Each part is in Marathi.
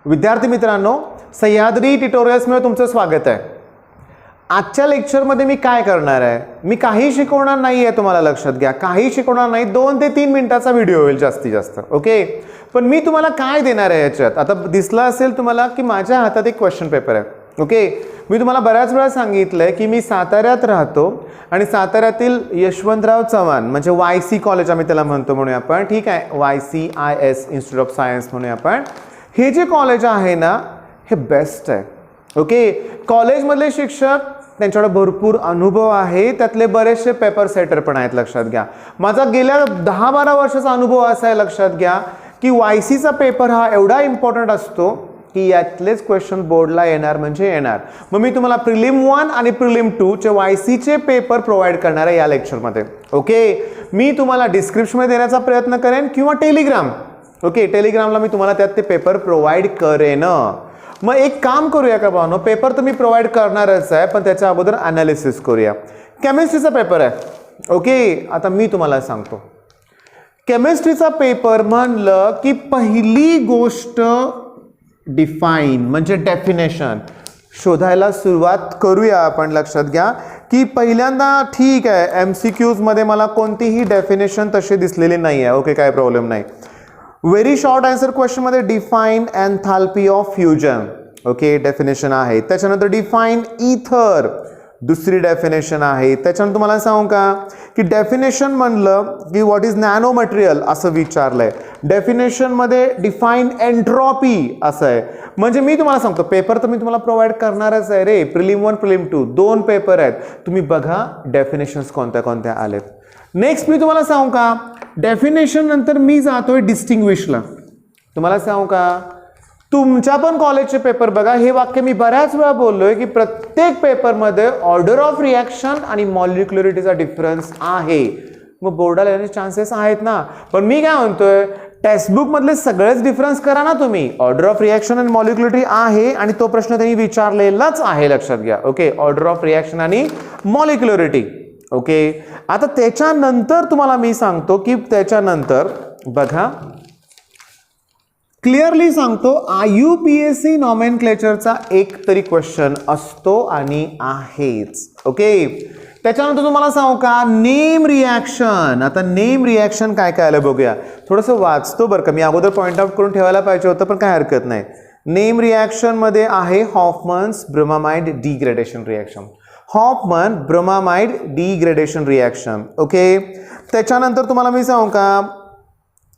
विद्यार्थी मित्रांनो, सह्याद्री ट्युटोरियल्समध्ये तुमचं स्वागत आहे. आजच्या लेक्चरमध्ये मी काय करणार आहे, मी काही शिकवणार नाही आहे, तुम्हाला लक्षात घ्या. काही शिकवणार नाही, 2 ते 3 मिनिटाचा व्हिडिओ होईल जास्तीत जास्त. ओके, पण मी तुम्हाला काय देणार आहे याच्यात. आता दिसलं असेल तुम्हाला की माझ्या हातात एक क्वेश्चन पेपर आहे. ओके, मी तुम्हाला बऱ्याच वेळा सांगितलंय की मी साताऱ्यात राहतो आणि साताऱ्यातील यशवंतराव चव्हाण म्हणजे YC कॉलेज आम्ही त्याला म्हणतो म्हणूया आपण. ठीक आहे, YCIS इन्स्टिट्यूट ऑफ सायन्स म्हणूया आपण. हे जे कॉलेज आहे ना हे बेस्ट आहे. ओके, कॉलेजमधले शिक्षक त्यांच्याकडे भरपूर अनुभव आहे, त्यातले बरेचसे पेपर सेटर पण आहेत. लक्षात घ्या, माझा गेल्या 10-12 वर्षाचा अनुभव असा आहे. लक्षात घ्या की YCचा पेपर हा एवढा इम्पॉर्टंट असतो की यातलेच क्वेश्चन बोर्डला येणार म्हणजे येणार. मग मी तुम्हाला प्रिलिम 1 आणि प्रिलिम 2 चे YCचे पेपर प्रोव्हाइड करणार आहे या लेक्चरमध्ये. ओके, मी तुम्हाला डिस्क्रिप्शनमध्ये देण्याचा प्रयत्न करेन किंवा टेलिग्राम. ओके, टेलिग्रामला मी तुम्हाला त्यात ते पेपर प्रोव्हाइड करेन. मग एक काम करूया का भावनो, पेपर तर मी प्रोव्हाइड करणारच आहे, पण त्याच्या अगोदर अनालिसिस करूया. केमिस्ट्रीचा पेपर आहे. ओके, आता मी तुम्हाला सांगतो केमिस्ट्रीचा पेपर म्हणलं की पहिली गोष्ट डिफाइन म्हणजे डेफिनेशन शोधायला सुरुवात करूया आपण. लक्षात घ्या की पहिल्यांदा ठीक आहे, MCQs मध्ये मला कोणतीही डेफिनेशन तशी दिसलेली नाही आहे. ओके, काय प्रॉब्लेम नाही. व्हेरी शॉर्ट आन्सर क्वेश्चन मध्ये define enthalpy of fusion. Okay, definition आहे. त्याच्यानंतर डिफाइन इथर दुसरी डेफिनेशन आहे. त्याच्यानंतर तुम्हाला सांगू का की डेफिनेशन म्हणलं की व्हॉट इज नॅनो मटेरियल असं विचारलंय. डेफिनेशन मध्ये डिफाइन एंट्रॉपी असं आहे. म्हणजे मी तुम्हाला सांगतो पेपर तर मी तुम्हाला प्रोव्हाइड करणारच आहे रे. प्रिलिम 1 प्रिलिम 2 2 पेपर आहेत. तुम्ही बघा डेफिनेशन्स कोणत्या कोणत्या आलेत. नेक्स्ट मी तुम्हाला सांगू का डेफिनेशन नंतर मी जातोय डिस्टिंग्विशला. तुम्हाला सांगू का तुमच्या पण कॉलेजचे पेपर बघा. हे वाक्य मी बऱ्याच वेळा बोललोय की प्रत्येक पेपरमध्ये ऑर्डर ऑफ रिॲक्शन आणि मॉलिक्युलरिटीचा डिफरन्स आहे. मग बोर्डाला येण्याचे चान्सेस आहेत ना. पण मी काय म्हणतोय टेक्स्टबुक मधले सगळेच डिफरन्स करा ना तुम्ही. ऑर्डर ऑफ रिॲक्शन आणि मॉलिक्युलरिटी आहे आणि तो प्रश्न त्यांनी विचारलेलाच आहे. लक्षात घ्या. ओके, ऑर्डर ऑफ रिॲक्शन आणि मॉलिक्युलरिटी. ओके, आता त्याच्यानंतर तुम्हाला मी सांगतो की त्याच्यानंतर बघा क्लिअरली सांगतो IUPAC नॉमेनक्लेचरचा एक तरी क्वेश्चन असतो आणि आहेच. ओके, त्याच्यानंतर तुम्हाला सांगू का नेम रिॲक्शन. आता नेम रिॲक्शन काय काय आलं बघूया. थोडंसं वाचतो बरं का, मी अगोदर पॉईंट आउट करून ठेवायला पाहिजे होतं पण काय हरकत नाही. नेम रिॲक्शन मध्ये आहे Hofmann's bromamide degradation reaction. Hofmann bromamide degradation reaction. Okay, त्याच्यानंतर तुम्हाला मी सांगू का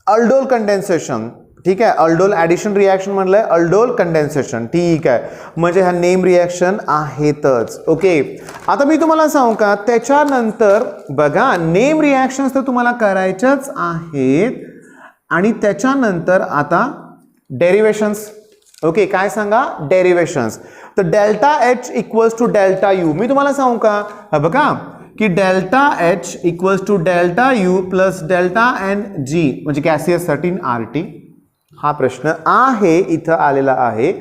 अल्डोल कंडेन्सेशन. ठीक आहे, अल्डोल ॲडिशन रिॲक्शन म्हणलंय, अल्डोल कंडेन्सेशन. ठीक आहे, म्हणजे ह्या नेम रिॲक्शन आहेतच. ओके, आता मी तुम्हाला सांगू का त्याच्यानंतर बघा नेम रिॲक्शन्स तर तुम्हाला करायच्याच आहेत आणि त्याच्यानंतर आता डेरिवेशन्स. ओके, काय सांगा डेरिवेशन्स. तर delta H equals to delta U. मी तुम्हाला सांगू का बघा की delta H equals to delta U plus delta NG म्हणजे गॅसियस साठी RT. हा प्रश्न आहे इथं आलेला आहे.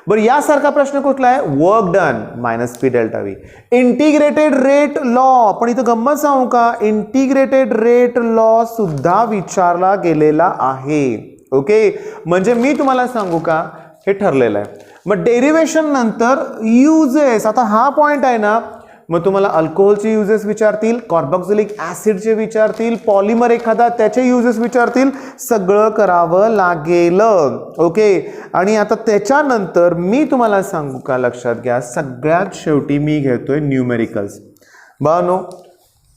बरं, यासारखा प्रश्न कुठला आहे work done -P delta V. Integrated rate law. पण इथं गंमत सांगू का इंटिग्रेटेड रेट लॉ सुद्धा विचारला गेलेला आहे. ओके, म्हणजे मी तुम्हाला सांगू का हे ठरलेलं आहे. मग डेरिवेशन नंतर युजेस. आता हा पॉइंट आहे ना, मग तुम्हाला अल्कोहोलचे युजेस विचारतील, कार्बोक्सिलिक ऍसिडचे विचारतील, पॉलिमर एखादा त्याचे युजेस विचारतील, सगळं करावं लागेल. ओके, आणि आता त्याच्यानंतर मी तुम्हाला सांगू का लक्षात घ्या सगळ्यात शेवटी मी घेतोय न्यूमेरिकल्स. बघा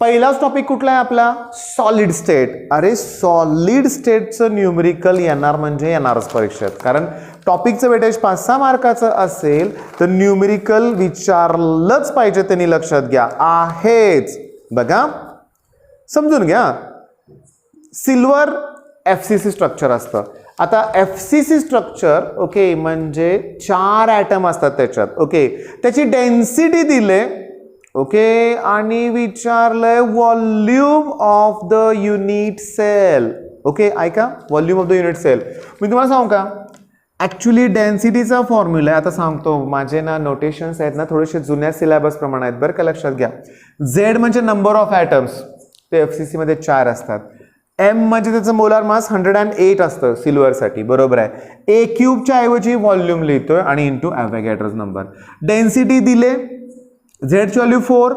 पहिलाच टॉपिक कुठला आहे आपला सॉलिड स्टेट. अरे सॉलिड स्टेटचं न्यूमेरिकल येणार म्हणजे येणारच परीक्षेत, कारण टॉपिकचं वेटेज 5-6 मार्काचं असेल तर न्यूमेरिकल विचारलंच पाहिजे. त्यांनी लक्षात घ्या आहेच. बघा समजून घ्या सिल्वर FCC स्ट्रक्चर असतं. आता FCC स्ट्रक्चर ओके म्हणजे 4 ॲटम असतात त्याच्यात. ओके, त्याची डेन्सिटी दिले. ओके, आणि विचारलंय volume of the unit cell. Okay, ऐका volume of the unit cell. मी तुम्हाला सांगू का ॲक्च्युली डेन्सिटीचा फॉर्म्युला आता सांगतो. माझे ना नोटेशन्स आहेत ना थोडेसे जुन्या सिलेबस प्रमाणे आहेत बरं का. लक्षात घ्या Z म्हणजे नंबर ऑफ ॲटम्स. ते FCC मध्ये 4 असतात. एम म्हणजे त्याचं मोलार मास 108 असतं सिल्वरसाठी, बरोबर आहे. ए क्यूबच्या ऐवजी व्हॉल्यूम लिहितोय आणि इंटू ॲव्होगॅड्रोज नंबर. डेन्सिटी दिले, झेडची व्हॅल्यू 4,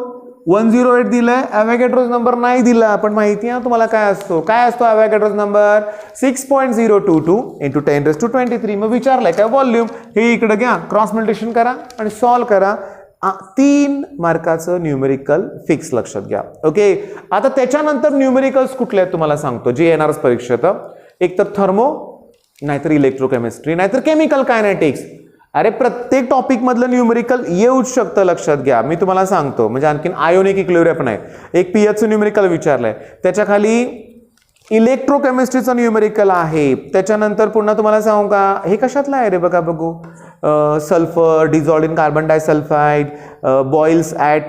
108 दिलंय, ॲव्होगॅड्रोज नंबर नाही दिला, पण माहिती आहे तुम्हाला काय असतो ॲव्होगॅड्रोज नंबर 6.022 इंटू 10⁻23. मग विचारलंय काय व्हॉल्यूम, हे इकडे घ्या, क्रॉस मल्टिप्लिकेशन करा आणि सॉल्व करा. 3 मार्काचं न्यूमेरिकल फिक्स लक्षात घ्या. ओके, आता त्याच्यानंतर न्यूमेरिकल्स कुठले आहेत तुम्हाला सांगतो जे येणारच परीक्षेत. एक तर थर्मो, नाहीतर इलेक्ट्रोकेमिस्ट्री, नाहीतर केमिकल कायनेटिक्स. अरे प्रत्येक टॉपिक मधलं न्यूमेरिकल येऊच शकतं लक्षात घ्या. मी तुम्हाला सांगतो, म्हणजे आणखीन आयोनिक इक्विलिब्रियम पण आहे. एक पीएचचं न्यूमेरिकल विचारलंय, त्याच्या खाली इलेक्ट्रोकेमिस्ट्रीचं न्यूमेरिकल आहे. त्याच्यानंतर पुन्हा तुम्हाला सांगू का हे कशातलं आहे रे, बघा बघू. Sulphur dissolved in carbon disulphide, boils at,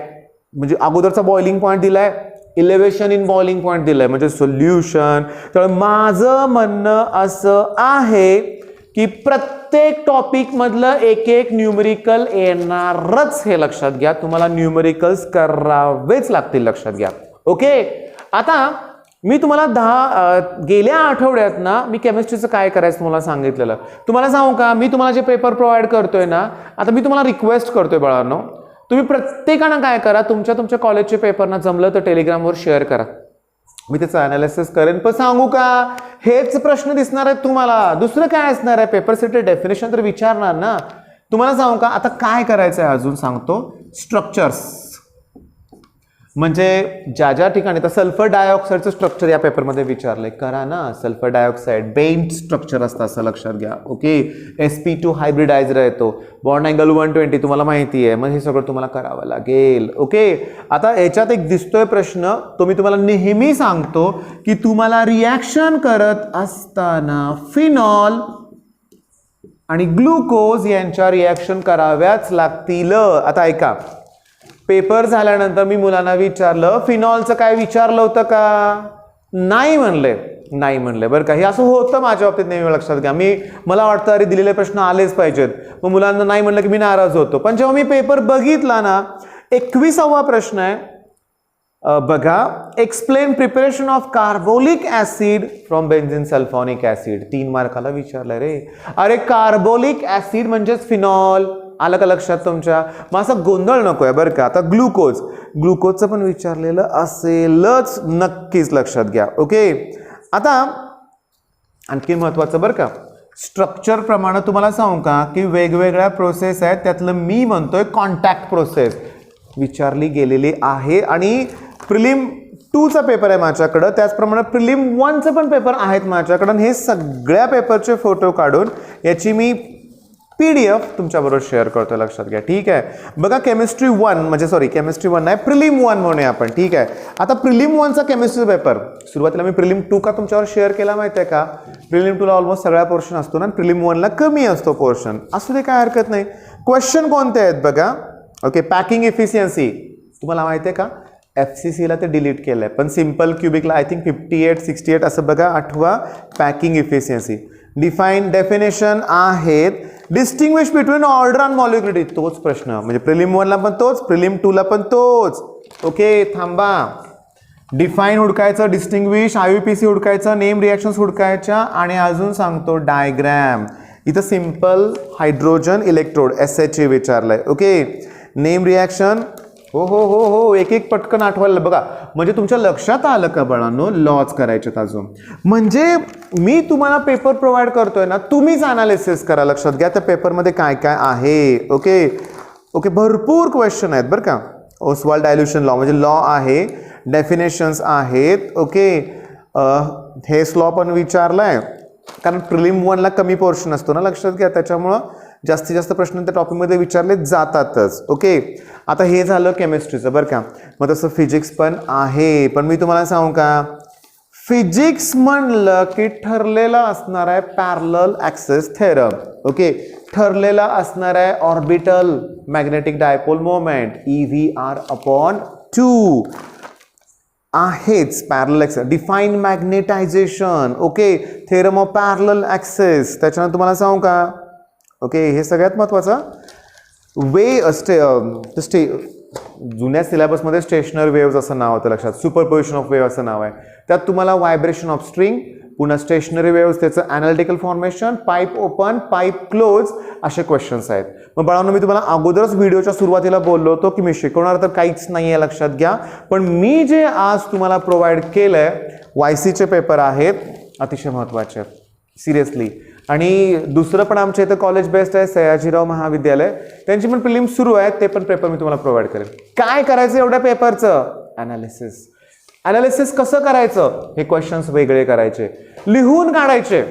म्हणजे अगोदरचा बॉइलिंग पॉईंट दिलाय, इलेव्हेशन इन बॉइलिंग पॉईंट दिलाय म्हणजे सोल्युशन. तर माझं म्हणणं असं आहे की प्रत्येक टॉपिक मधलं एक एक न्यूमेरिकल येणारच, हे लक्षात घ्या. तुम्हाला न्यूमेरिकल्स करावेच लागतील लक्षात घ्या. ओके, आता मी तुम्हाला गेल्या आठवड्यात ना मी केमिस्ट्रीचं काय करायचं तुम्हाला सांगितलेलं. तुम्हाला सांगू का, मी तुम्हाला जे पेपर प्रोव्हाइड करतोय ना, आता मी तुम्हाला रिक्वेस्ट करतोय बाळांनो, तुम्ही प्रत्येकानं काय करा, तुमच्या कॉलेजचे पेपर ना जमलं तर टेलिग्रामवर शेअर करा. मी त्याचं अनालिसिस करेन. पण सांगू का, हेच प्रश्न दिसणार आहेत तुम्हाला, दुसरं काय असणार आहे. पेपर सेट डेफिनेशन तर विचारणार ना. तुम्हाला सांगू का आता काय करायचं आहे, अजून सांगतो. स्ट्रक्चर्स म्हणजे ज्या ठिकाणी तर सल्फर डायऑक्साईडचं स्ट्रक्चर या पेपरमध्ये विचारलंय, करा ना. सल्फर डायऑक्साईड बेंट स्ट्रक्चर असतं असं लक्षात घ्या. ओके, sp2 हायब्रिडायझर येतो, बॉन्ड अँगल 120 तुम्हाला माहिती आहे, मग हे सगळं तुम्हाला करावं लागेल. ओके, आता याच्यात एक दिसतोय प्रश्न, तो मी तुम्हाला नेहमी सांगतो की तुम्हाला रिॲक्शन करत असताना फिनॉल आणि ग्लुकोज यांच्या रिॲक्शन कराव्याच लागतील. आता ऐका, पेपर झाल्यानंतर मी मुलांना विचारलं फिनॉलचं काय विचारलं होतं का, नाही म्हणले बरं का. हे असं होतं माझ्या बाबतीत नेहमी लक्षात घ्या. मला वाटतं अरे दिलेले प्रश्न आलेच पाहिजेत, मग मुलांना नाही म्हणलं की मी नाराज होतो. पण जेव्हा मी पेपर बघितला ना, 21वा प्रश्न आहे बघा, explain preparation of carbolic acid from benzene sulphonic acid. 3 मार्काला विचारलं रे. अरे कार्बोलिक ऍसिड म्हणजेच फिनॉल, आलं का लक्षात तुमच्या. मग असा गोंधळ नकोय बरं का. आता ग्लुकोजचं पण विचारलेलं असेलच, नक्कीच लक्षात घ्या. ओके, आता आणखी महत्वाचं बरं का, स्ट्रक्चर प्रमाणे तुम्हाला सांगू का की वेगवेगळ्या प्रोसेस आहेत, त्यातलं मी म्हणतोय कॉन्टॅक्ट प्रोसेस विचारली गेलेली आहे. आणि प्रिलिम 2चा पेपर आहे माझ्याकडं, त्याचप्रमाणे प्रिलिम 1चे पण पेपर आहेत माझ्याकडं. हे सगळ्या पेपरचे फोटो काढून याची मी PDF तुमच्याबरोबर शेअर करतो, लक्षात घ्या. ठीक आहे, बघा केमिस्ट्री 1 म्हणजे केमिस्ट्री 1 नाही, प्रिलिम 1 म्हणूया आपण. ठीक आहे, आता प्रिलिम 1चा केमिस्ट्री पेपर सुरुवातीला मी प्रिलिम 2 का तुमच्यावर शेअर केला माहिती आहे का. प्रिलिम 2ला ऑलमोस्ट सगळा पोर्शन असतो ना, प्रिलिम 1ला कमी असतो पोर्शन. असू दे, काय हरकत नाही. क्वेश्चन कोणते आहेत बघा. ओके, पॅकिंग इफिशियन्सी तुम्हाला माहिती आहे का, FCCला ते डिलीट केलंय, पण सिम्पल क्युबिकला आय थिंक 58-68 असं बघा, आठवा पॅकिंग इफिशियन्सी. डिफाईन डेफिनेशन आहेत. डिस्टिंग्विश बिटवीन ऑर्डर अँड मॉलिक्युलरिटी, तोच प्रश्न म्हणजे प्रिलिम 1ला पण तोच, प्रिलिम 2ला पण तोच. ओके, थांबा. डिफाईन हुडकायचं, डिस्टिंग्विश, IUPAC हुडकायचं, नेम रिॲक्शन्स हुडकायच्या, आणि अजून सांगतो डायग्रॅम. इथं सिम्पल हायड्रोजन इलेक्ट्रोड SHA विचारलंय. ओके, नेम रिॲक्शन, हो एक एक पटकन आठवायला बघा, म्हणजे तुमच्या लक्षात आलं का बाळांनो, लॉज करायचे अजून. म्हणजे मी तुम्हाला पेपर प्रोव्हाइड करतोय ना, तुम्हीच अनालिसिस करा. लक्षात घ्या त्या पेपरमध्ये काय काय आहे. ओके, भरपूर क्वेश्चन आहेत बरं का. ओस्वाल्ड डायल्युशन लॉ म्हणजे लॉ आहे, डेफिनेशन्स आहेत. ओके, हेस लॉ पण विचारलाय, कारण प्रिलिम 1ला कमी पोर्शन असतो ना, लक्षात घ्या. त्याच्यामुळं जास्तीत जास्त प्रश्न त्या टॉपिकमध्ये विचारले जातातच. ओके, आता हे झालं केमिस्ट्रीचं बरं का. मग तसं फिजिक्स पण आहे, पण मी तुम्हाला सांगू का, फिजिक्स म्हणलं की ठरलेला असणार आहे पॅरलल ॲक्सिस थेरम. ओके, ठरलेला असणार आहे orbital magnetic dipole moment EVR/2 आहेच. Parallel axis, define magnetisation. Okay, theorem of parallel axis. त्याच्यानंतर तुम्हाला सांगू का, ओके, हे सगळ्यात महत्त्वाचं जुन्या सिलेबसमध्ये स्टेशनरी वेव्स असं नाव होतं लक्षात, सुपरपोजिशन ऑफ वेव्ह असं नाव आहे. त्यात तुम्हाला व्हायब्रेशन ऑफ स्ट्रिंग, पुन्हा स्टेशनरी वेव्स, त्याचं analytical formation, pipe open, pipe close असे क्वेश्चन्स आहेत. मग बाळांनो, मी तुम्हाला अगोदरच व्हिडिओच्या सुरुवातीला बोललो होतो की मी शिकवणार तर काहीच नाही आहे, लक्षात घ्या. पण मी जे आज तुम्हाला प्रोव्हाइड केलंय YC पेपर आहेत, अतिशय महत्त्वाचे आहेत सिरियसली. आणि दुसरं पण आमच्या इथं कॉलेज बेस्ट आहे, सयाजीराव महाविद्यालय, त्यांची पण प्रिलिम सुरू आहे, ते पण पेपर मी तुम्हाला प्रोव्हाइड करेन. काय करायचं एवढ्या पेपरचं? अनालिसिस. अनालिसिस कसं करायचं? हे क्वेश्चन्स वेगळे करायचे, लिहून काढायचे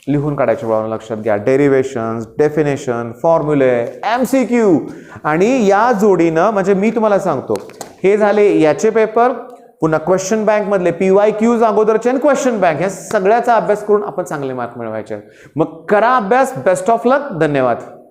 बाळांनो, लक्षात घ्या. डेरिव्हेशन्स, डेफिनेशन, फॉर्म्युले, MCQ आणि या जोडीनं, म्हणजे मी तुम्हाला सांगतो, हे झाले याचे पेपर. पुन्हा क्वेश्चन बँक मधले PYQs अगोदरचे आणि क्वेश्चन बँक, ह्या सगळ्याचा अभ्यास करून आपण चांगले मार्क मिळवायचे. मग करा अभ्यास. बेस्ट ऑफ लक. धन्यवाद.